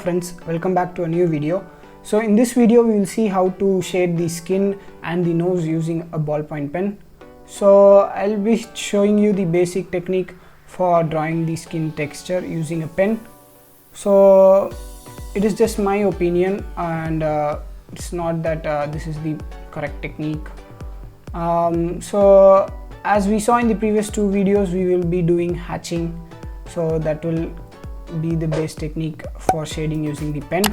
friends, welcome back to a new video. So in this video we will see how to shade the skin and the nose using a ballpoint pen. So I'll be showing you the basic technique for drawing the skin texture using a pen. So it is just my opinion, and it's not that this is the correct technique. So as we saw in the previous two videos, we will be doing hatching, so that will be the base technique for shading using the pen.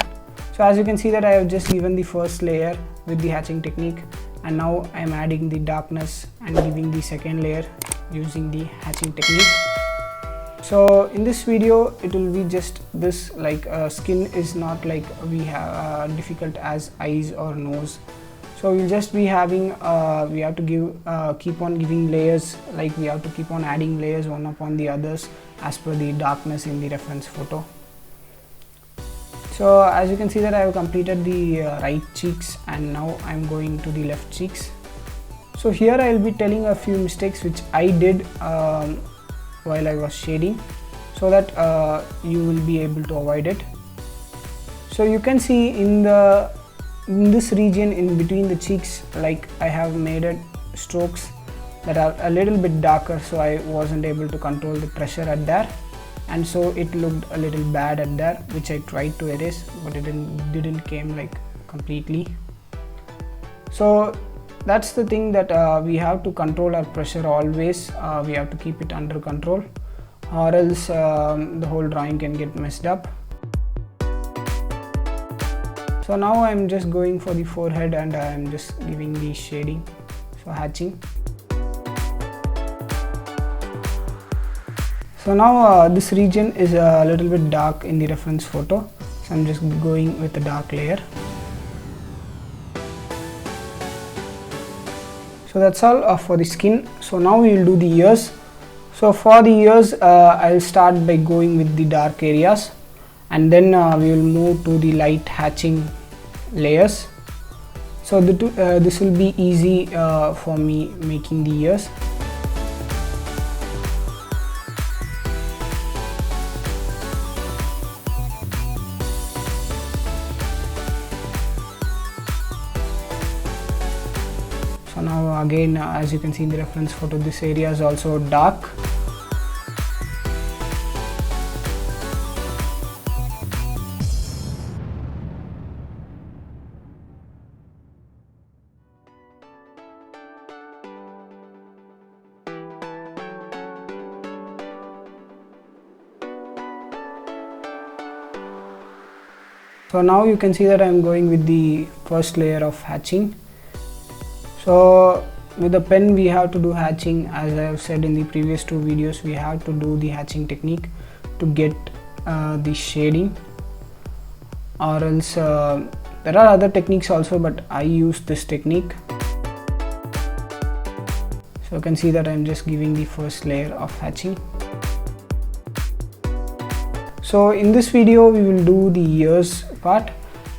So as you can see that I have just given the first layer with the hatching technique, and now I am adding the darkness and giving the second layer using the hatching technique. So in this video it will be just this, like skin is not like we have difficult as eyes or nose. So we'll just be having we have to give keep on giving layers, like we have to keep on adding layers one upon the others as per the darkness in the reference photo. So as you can see that I have completed the right cheeks, and now I'm going to the left cheeks. So here I will be telling a few mistakes which I did while I was shading, so that you will be able to avoid it. So you can see in this region in between the cheeks, like I have made it strokes that are a little bit darker, so I wasn't able to control the pressure at there, and so it looked a little bad at there, which I tried to erase, but it didn't came like completely. So that's the thing, that we have to control our pressure always. We have to keep it under control, or else the whole drawing can get messed up. So now I'm just going for the forehead, and I'm just giving the shading, so hatching. So now this region is a little bit dark in the reference photo, so I'm just going with a dark layer. So that's all for the skin. So now we will do the ears. So for the ears I'll start by going with the dark areas, and then we will move to the light hatching layers. So this will be easy for me making the ears. So now again, as you can see in the reference photo, this area is also dark. So now you can see that I am going with the first layer of hatching. So with the pen we have to do hatching, as I have said in the previous two videos. We have to do the hatching technique to get the shading, or else there are other techniques also, but I use this technique. So you can see that I am just giving the first layer of hatching. So in this video we will do the ears part,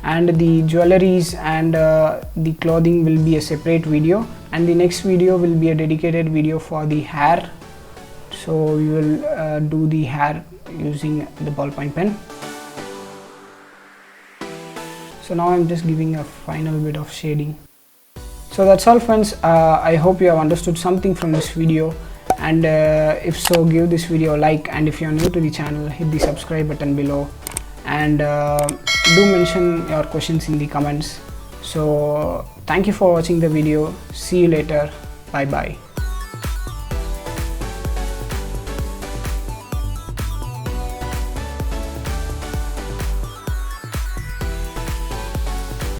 and the jewelries and the clothing will be a separate video, and the next video will be a dedicated video for the hair. So we will do the hair using the ballpoint pen. So now I'm just giving a final bit of shading. So that's all friends. I hope you have understood something from this video, and if so, give this video a like, and if you are new to the channel, hit the subscribe button below, and do mention your questions in the comments. So thank you for watching the video. See you later. Bye bye.